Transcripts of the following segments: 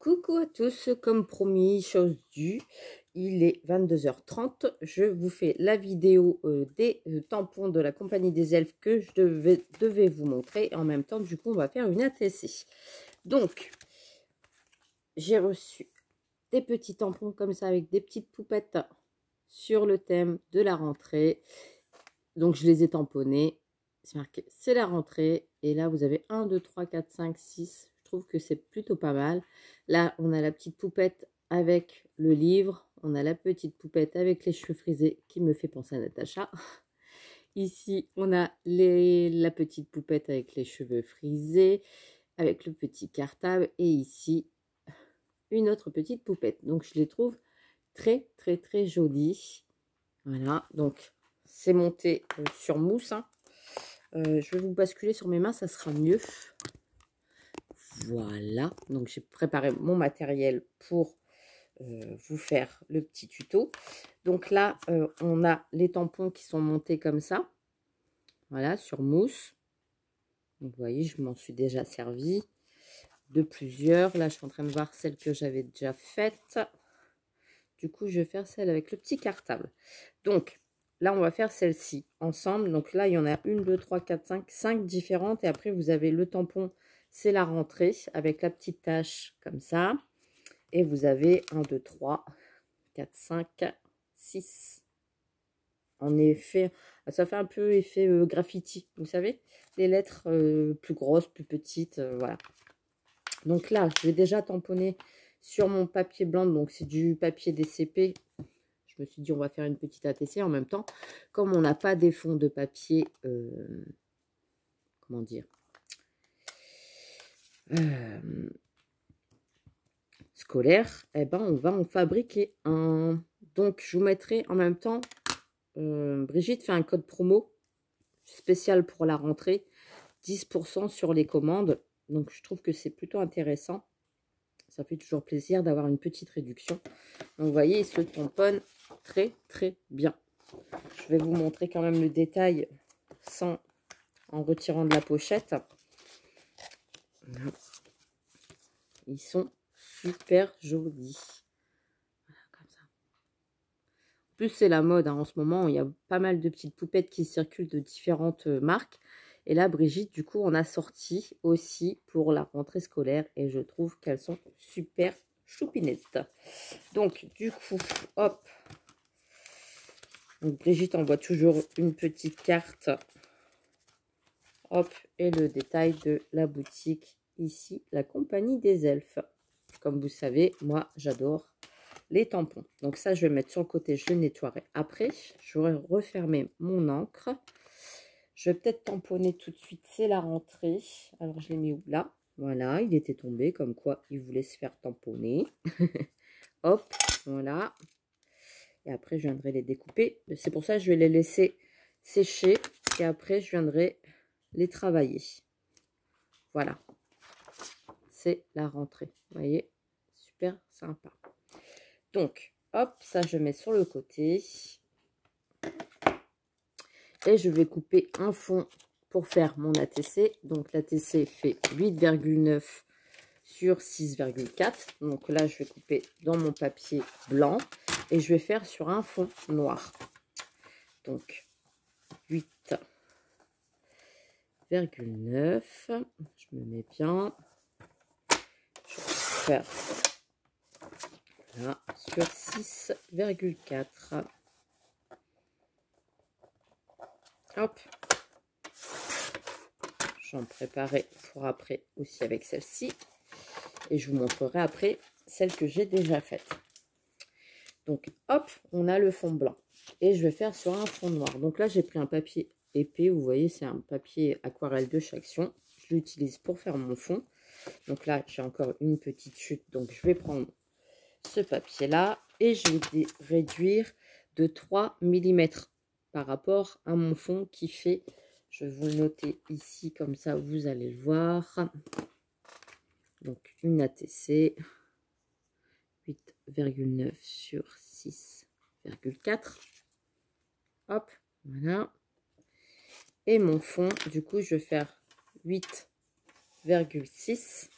Coucou à tous, comme promis, chose due, il est 22h30. Je vous fais la vidéo des tampons de la compagnie des elfes que je devais vous montrer. En même temps, du coup, on va faire une ATC. Donc, j'ai reçu des petits tampons comme ça avec des petites poupettes sur le thème de la rentrée. Donc, je les ai tamponnés. C'est marqué, c'est la rentrée. Et là, vous avez 1, 2, 3, 4, 5, 6. Je trouve que c'est plutôt pas mal. Là, on a la petite poupette avec le livre. On a la petite poupette avec les cheveux frisés qui me fait penser à Natacha. Ici, on a la petite poupette avec les cheveux frisés, avec le petit cartable. Et ici, une autre petite poupette. Donc, je les trouve très, très, très jolies. Voilà, donc c'est monté sur mousse. Hein. Je vais vous basculer sur mes mains, ça sera mieux. Voilà, donc j'ai préparé mon matériel pour vous faire le petit tuto. Donc là, on a les tampons qui sont montés comme ça. Voilà, sur mousse. Donc, vous voyez, je m'en suis déjà servi de plusieurs. Là, je suis en train de voir celle que j'avais déjà faite. Du coup, je vais faire celle avec le petit cartable. Donc, là, on va faire celle-ci ensemble. Donc là, il y en a 1, 2, 3, 4, 5. 5 différentes. Et après, vous avez le tampon, c'est la rentrée, avec la petite tache comme ça. Et vous avez 1, 2, 3, 4, 5, 6. En effet, ça fait un peu effet graffiti, vous savez. Les lettres plus grosses, plus petites, voilà. Donc là, je vais déjà tamponner sur mon papier blanc. Donc c'est du papier DCP. Je me suis dit, on va faire une petite ATC en même temps. Comme on n'a pas des fonds de papier, comment dire, scolaire, eh ben, on va en fabriquer un. Donc, je vous mettrai en même temps, Brigitte fait un code promo spécial pour la rentrée, 10% sur les commandes. Donc, je trouve que c'est plutôt intéressant. Ça fait toujours plaisir d'avoir une petite réduction. Donc, vous voyez, il se tamponne très, très bien. Je vais vous montrer quand même le détail en retirant de la pochette. Voilà. Ils sont super jolis. Voilà, comme ça. En plus, c'est la mode. Hein. En ce moment, il y a pas mal de petites poupettes qui circulent de différentes marques. Et là, Brigitte, du coup, on a sorti aussi pour la rentrée scolaire. Et je trouve qu'elles sont super choupinettes. Donc, du coup, hop. Donc, Brigitte envoie toujours une petite carte. Hop, et le détail de la boutique. Ici, la compagnie des elfes. Comme vous savez, moi, j'adore les tampons. Donc ça, je vais mettre sur le côté, je le nettoierai après. Je vais refermer mon encre. Je vais peut-être tamponner tout de suite, c'est la rentrée. Alors, je l'ai mis où là? Voilà, il était tombé, comme quoi il voulait se faire tamponner. Hop, voilà. Et après, je viendrai les découper. C'est pour ça que je vais les laisser sécher. Et après, je viendrai les travailler. Voilà. C'est la rentrée. Vous voyez, super sympa. Donc, hop, ça je mets sur le côté. Et je vais couper un fond pour faire mon ATC. Donc, l'ATC fait 8,9 sur 6,4. Donc là, je vais couper dans mon papier blanc. Et je vais faire sur un fond noir. Donc, 8,9. Je me mets bien. Je vais faire là, sur 6,4. Hop. J'en préparais pour après aussi avec celle-ci. Et je vous montrerai après celle que j'ai déjà faite. Donc, hop, on a le fond blanc. Et je vais faire sur un fond noir. Donc là, j'ai pris un papier épais. Vous voyez, c'est un papier aquarelle de Chaction. Je l'utilise pour faire mon fond. Donc là, j'ai encore une petite chute. Donc, je vais prendre ce papier-là. Et je vais réduire de 3 mm par rapport à mon fond qui fait... Je vais vous le noter ici, comme ça, vous allez le voir. Donc, une ATC, 8,9 sur 6,4. Hop, voilà. Et mon fond, du coup, je vais faire 8,6.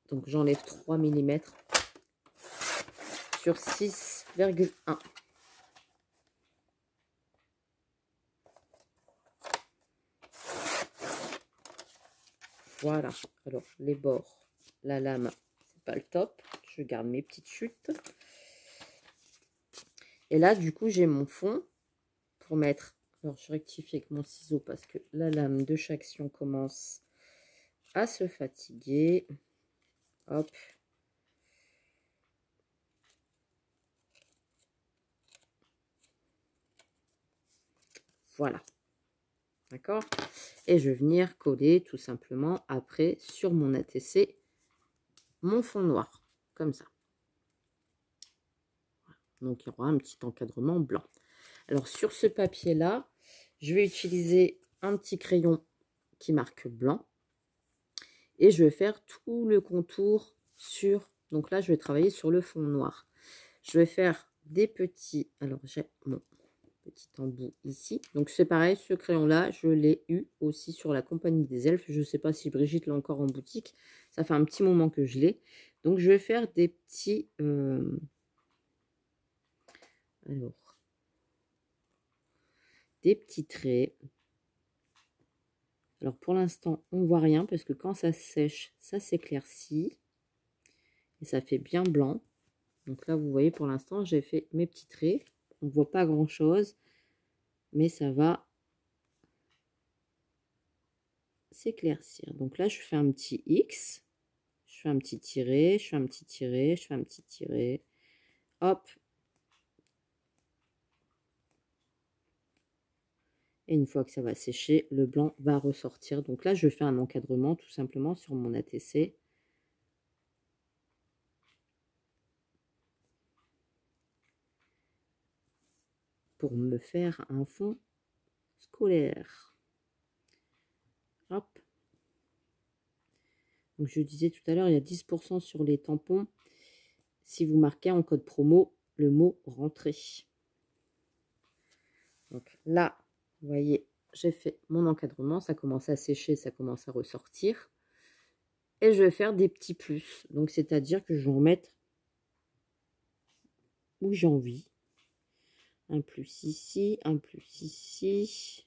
Donc j'enlève 3 mm sur 6,1. Voilà. Alors les bords, la lame, c'est pas le top. Je garde mes petites chutes. Et là, du coup, j'ai mon fond pour mettre. Alors, je rectifie avec mon ciseau parce que la lame de Chaction commence à se fatiguer. Hop. Voilà. D'accord? Et je vais venir coller tout simplement après sur mon ATC mon fond noir. Comme ça. Donc, il y aura un petit encadrement blanc. Alors, sur ce papier-là, je vais utiliser un petit crayon qui marque blanc. Et je vais faire tout le contour sur... Donc là, je vais travailler sur le fond noir. Je vais faire des petits... Alors, j'ai mon petit embout ici. Donc, c'est pareil, ce crayon-là, je l'ai eu aussi sur la Compagnie des Elfes. Je ne sais pas si Brigitte l'a encore en boutique. Ça fait un petit moment que je l'ai. Donc, je vais faire des petits... Alors... Des petits traits. Alors, pour l'instant, on ne voit rien parce que quand ça sèche, ça s'éclaircit. Et ça fait bien blanc. Donc là, vous voyez, pour l'instant, j'ai fait mes petits traits. On ne voit pas grand-chose, mais ça va s'éclaircir. Donc là, je fais un petit X. Je fais un petit tiré, je fais un petit tiré, je fais un petit tiré. Hop. Et une fois que ça va sécher, le blanc va ressortir. Donc là, je fais un encadrement tout simplement sur mon ATC. Pour me faire un fond scolaire. Hop. Donc je disais tout à l'heure, il y a 10% sur les tampons. Si vous marquez en code promo le mot rentrée. Donc là, vous voyez, j'ai fait mon encadrement. Ça commence à sécher, ça commence à ressortir. Et je vais faire des petits plus. Donc c'est-à-dire que je vais en mettre où j'ai envie. Un plus ici, un plus ici.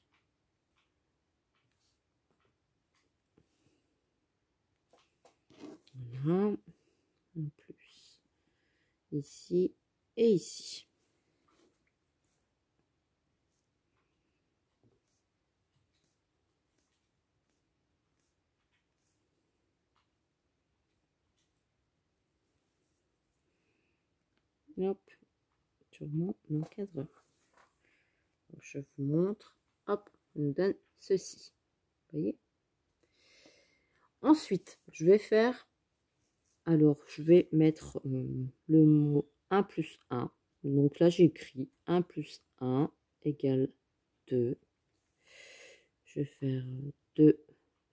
Voilà. Un plus ici et ici. Hop, sur mon encadrement. Donc, je vous montre. Hop, on nous donne ceci. Vous voyez? Ensuite, je vais faire... Alors, je vais mettre le mot 1 plus 1. Donc là, j'écris 1 plus 1 égale 2. Je vais faire 2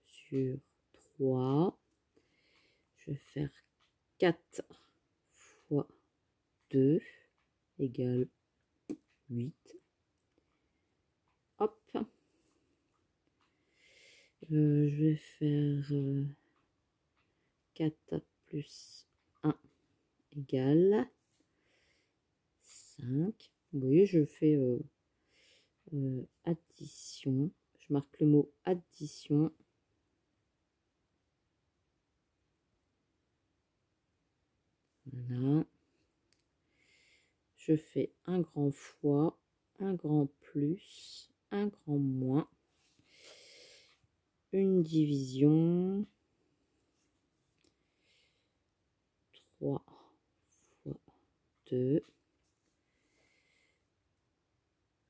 sur 3. Je vais faire 4 fois 2 égale 8. Hop. Je vais faire 4 plus 1 égale 5. Vous voyez, je fais addition. Je marque le mot addition. Voilà. Je fais un grand fois, un grand plus, un grand moins, une division, 3 fois 2,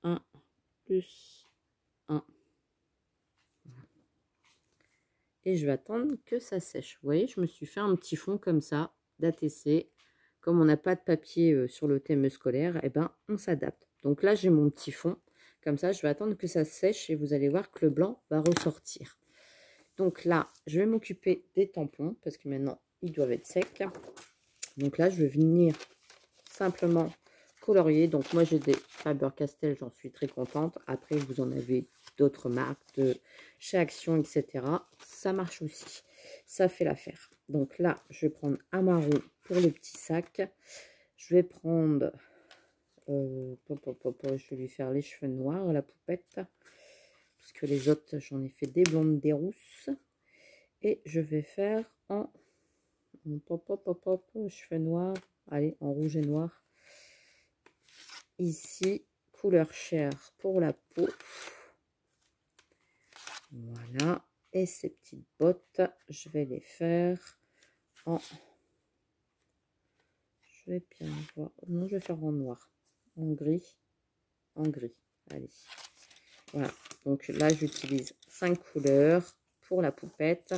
1 plus 1. Et je vais attendre que ça sèche. Vous voyez, je me suis fait un petit fond comme ça, d'ATC. Comme on n'a pas de papier sur le thème scolaire, eh ben, on s'adapte. Donc là, j'ai mon petit fond. Comme ça, je vais attendre que ça sèche et vous allez voir que le blanc va ressortir. Donc là, je vais m'occuper des tampons parce que maintenant, ils doivent être secs. Donc là, je vais venir simplement colorier. Donc moi, j'ai des Faber-Castell, j'en suis très contente. Après, vous en avez d'autres marques de chez Action, etc. Ça marche aussi. ça fait l'affaire. Donc là, je vais prendre un marron pour le petit sac. Je vais prendre, je vais lui faire les cheveux noirs, la poupette. Parce que les autres, j'en ai fait des blondes, des rousses. Et je vais faire en cheveux noirs. Allez, en rouge et noir. Ici, couleur chair pour la peau. Voilà. Et ces petites bottes, je vais les faire en... Je vais bien voir. Non, je vais faire en noir. En gris. En gris. Allez. Voilà. Donc là, j'utilise 5 couleurs pour la poupette.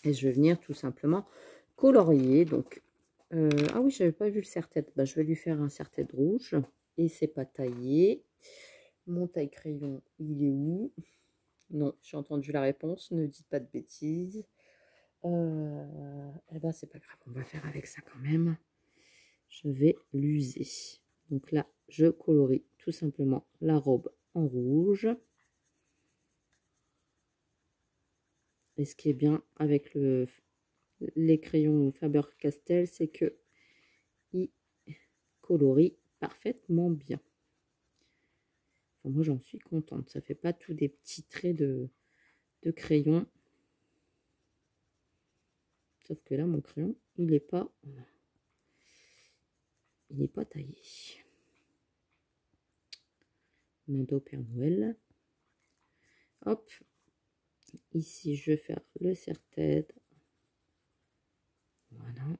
Et je vais venir tout simplement colorier. Donc, ah oui, j'avais pas vu le serre-tête. Bah, je vais lui faire un serre-tête rouge. Et c'est pas taillé. Mon taille-crayon, il est où? Non, j'ai entendu la réponse. Ne dites pas de bêtises. Eh ben, c'est pas grave. On va faire avec ça quand même. Je vais l'user. Donc là, je colorie tout simplement la robe en rouge. Et ce qui est bien avec les crayons Faber-Castell, c'est que ils colorient parfaitement bien. Enfin, moi, j'en suis contente. Ça fait pas tous des petits traits de crayon. Sauf que là, mon crayon, il n'est pas taillé. Manteau Père Noël. Hop. Ici, je vais faire le serre-tête. Voilà.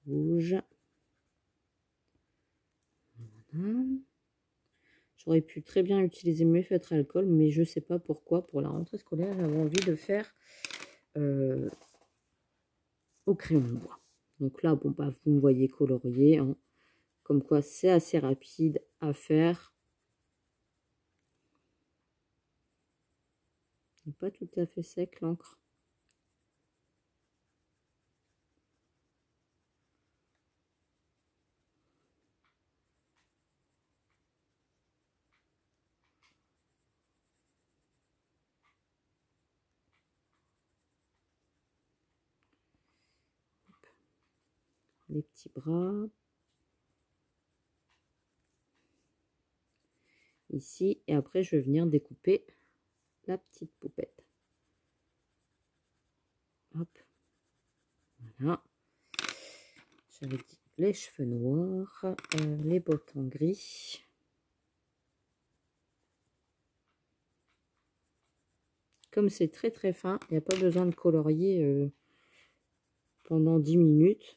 Rouge. Voilà. J'aurais pu très bien utiliser mes feutres à alcool, mais je ne sais pas pourquoi. Pour la rentrée scolaire, j'avais envie de faire au crayon de bois. Donc là, bon, bah, vous me voyez colorier. Hein. Comme quoi, c'est assez rapide à faire. Il n'est pas tout à fait sec, l'encre. Les petits bras. Ici. Et après, je vais venir découper la petite poupette. Hop. Voilà. J'avais dit les cheveux noirs, les bottes en gris. Comme c'est très très fin, il n'y a pas besoin de colorier pendant 10 minutes.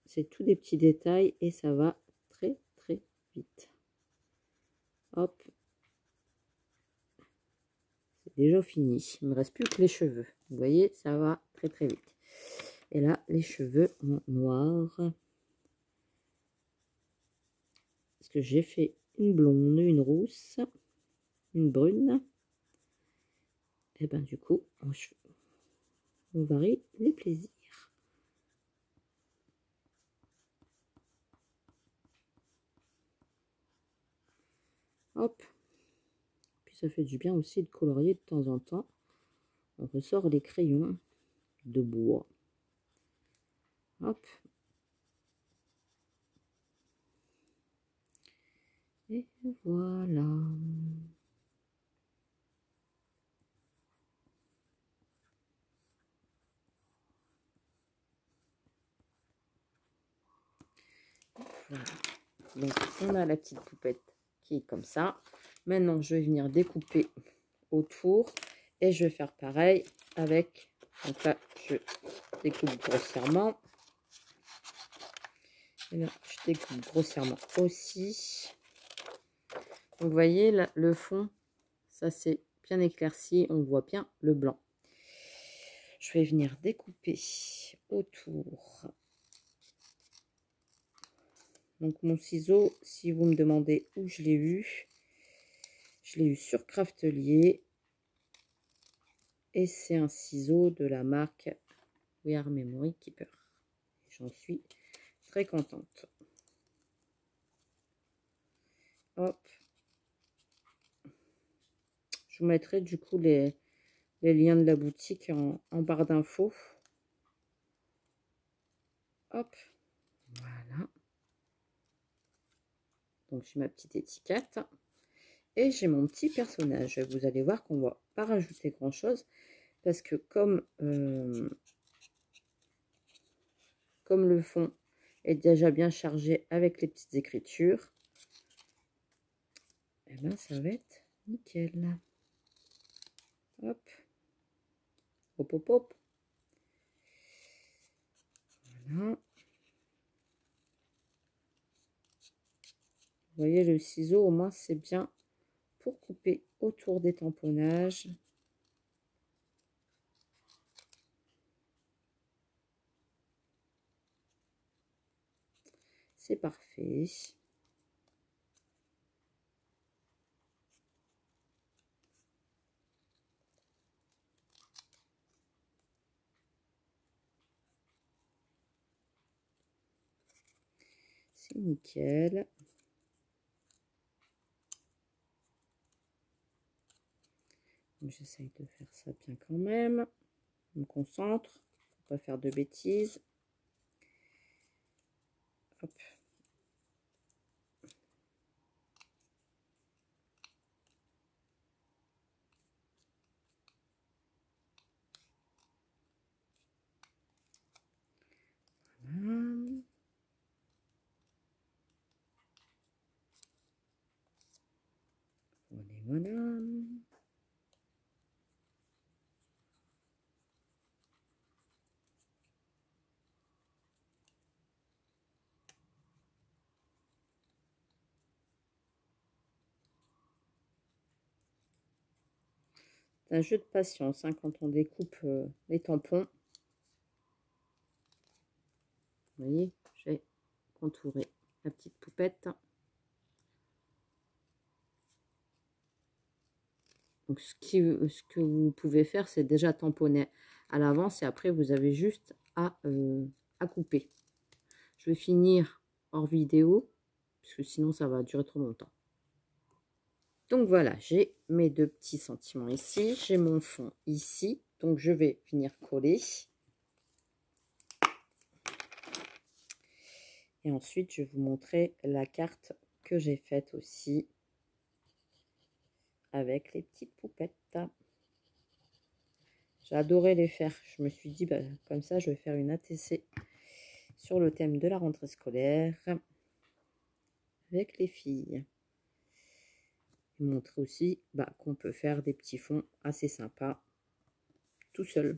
C'est tout des petits détails et ça va très très vite. Hop. C'est déjà fini. Il ne me reste plus que les cheveux. Vous voyez, ça va très très vite. Et là, les cheveux en noir. Parce que j'ai fait une blonde, une rousse, une brune. Et ben du coup, on varie les plaisirs. Hop. Puis ça fait du bien aussi de colorier de temps en temps. On ressort les crayons de bois. Hop. Et voilà. Voilà. Donc on a la petite poupette qui est comme ça. Maintenant je vais venir découper autour et je vais faire pareil avec, donc là je découpe grossièrement et là je découpe grossièrement aussi. Donc vous voyez là, le fond, ça c'est bien éclairci, on voit bien le blanc. Je vais venir découper autour. Donc mon ciseau, si vous me demandez où je l'ai eu sur Craftelier. Et c'est un ciseau de la marque We Are Memory Keeper. J'en suis très contente. Hop. Je vous mettrai du coup les liens de la boutique en barre d'infos. Hop, voilà. Donc j'ai ma petite étiquette et j'ai mon petit personnage. Vous allez voir qu'on ne va pas rajouter grand chose parce que comme le fond est déjà bien chargé avec les petites écritures, et ben ça va être nickel. Hop, hop, hop, hop. Voilà. Vous voyez, le ciseau, au moins, c'est bien pour couper autour des tamponnages. C'est parfait. C'est nickel. J'essaye de faire ça bien quand même. Je me concentre. Faut pas faire de bêtises. Hop. Voilà. Voilà. C'est un jeu de patience hein, quand on découpe les tampons. Vous voyez, j'ai contouré la petite poupette. Donc ce que vous pouvez faire, c'est déjà tamponner à l'avance et après vous avez juste à couper. Je vais finir hors vidéo parce que sinon ça va durer trop longtemps. Donc voilà, j'ai mes deux petits sentiments ici, j'ai mon fond ici, donc je vais venir coller. Et ensuite, je vais vous montrer la carte que j'ai faite aussi avec les petites poupettes. J'ai adoré les faire. Je me suis dit, bah, comme ça, je vais faire une ATC sur le thème de la rentrée scolaire avec les filles. Et montrer aussi bah, qu'on peut faire des petits fonds assez sympas tout seul.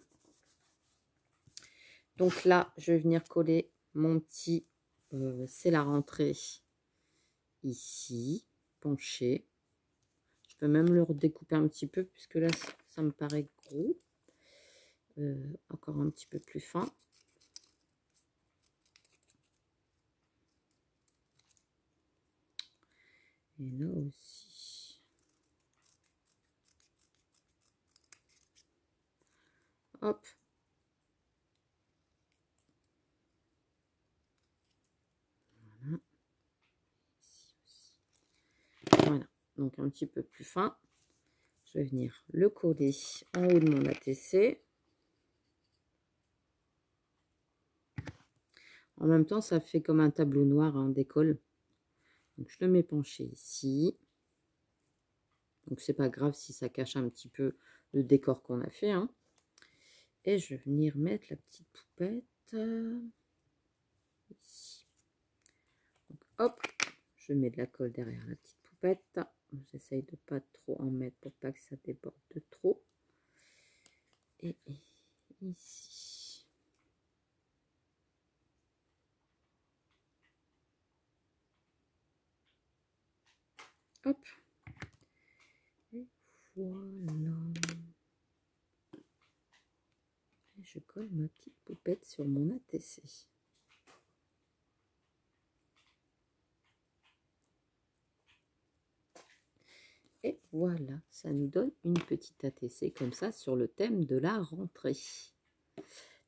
Donc là, je vais venir coller mon petit, c'est la rentrée ici, penché. Je peux même le redécouper un petit peu puisque là, ça me paraît gros. Encore un petit peu plus fin. Et là aussi. Hop. Voilà. Ici aussi. Voilà. Donc un petit peu plus fin. Je vais venir le coller en haut de mon ATC. En même temps, ça fait comme un tableau noir hein, d'école. Donc je le mets penché ici. Donc c'est pas grave si ça cache un petit peu le décor qu'on a fait. Hein. Et je vais venir mettre la petite poupette ici. Donc hop, je mets de la colle derrière la petite poupette. J'essaye de pas trop en mettre pour pas que ça déborde de trop. Et ici. Hop. Et voilà. Et je colle ma petite poupette sur mon ATC. Et voilà, ça nous donne une petite ATC comme ça sur le thème de la rentrée.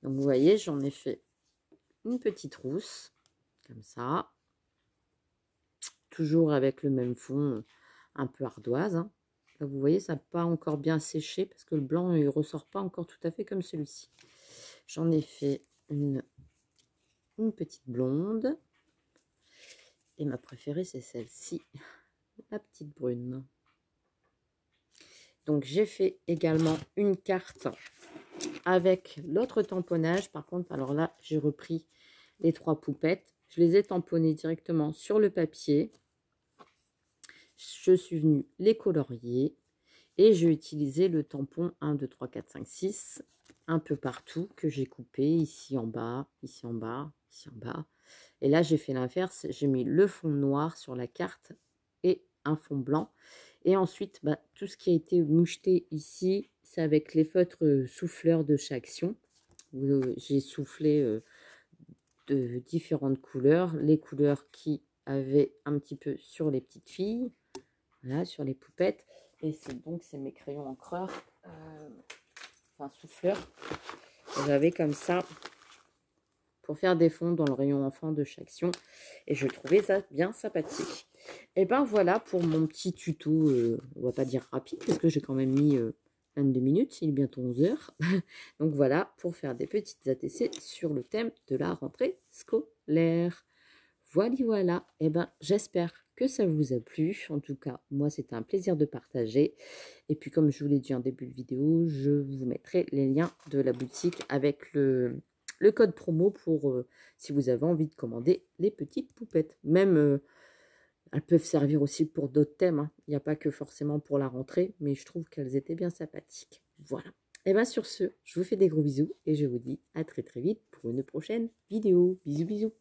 Donc vous voyez, j'en ai fait une petite rousse, comme ça. Toujours avec le même fond, un peu ardoise. Hein. Là, vous voyez, ça n'a pas encore bien séché parce que le blanc, il ressort pas encore tout à fait comme celui-ci. J'en ai fait une petite blonde. Et ma préférée, c'est celle-ci, la petite brune. Donc, j'ai fait également une carte avec l'autre tamponnage. Par contre, alors là, j'ai repris les 3 poupettes. Je les ai tamponnées directement sur le papier. Je suis venue les colorier. Et j'ai utilisé le tampon 1, 2, 3, 4, 5, 6 un peu partout que j'ai coupé ici en bas, ici en bas, ici en bas. Et là, j'ai fait l'inverse. J'ai mis le fond noir sur la carte et un fond blanc. Et ensuite, bah, tout ce qui a été moucheté ici, c'est avec les feutres souffleurs de chez Action. J'ai soufflé de différentes couleurs. Les couleurs qui avaient un petit peu sur les petites filles. Voilà, sur les poupettes. Et c'est donc, c'est mes crayons encreurs, enfin souffleurs. J'avais comme ça pour faire des fonds dans le rayon enfant de chez Action. Et je trouvais ça bien sympathique. Et ben voilà pour mon petit tuto, on va pas dire rapide, parce que j'ai quand même mis 22 minutes, il est bientôt 11 h. Donc voilà, pour faire des petites ATC sur le thème de la rentrée scolaire. Voilà, et ben j'espère que ça vous a plu. En tout cas, moi, c'était un plaisir de partager. Et puis, comme je vous l'ai dit en début de vidéo, je vous mettrai les liens de la boutique avec le code promo pour si vous avez envie de commander les petites poupettes. Même, elles peuvent servir aussi pour d'autres thèmes, hein. Il n'y a pas que forcément pour la rentrée, mais je trouve qu'elles étaient bien sympathiques. Voilà. Et bien sur ce, je vous fais des gros bisous et je vous dis à très très vite pour une prochaine vidéo. Bisous, bisous.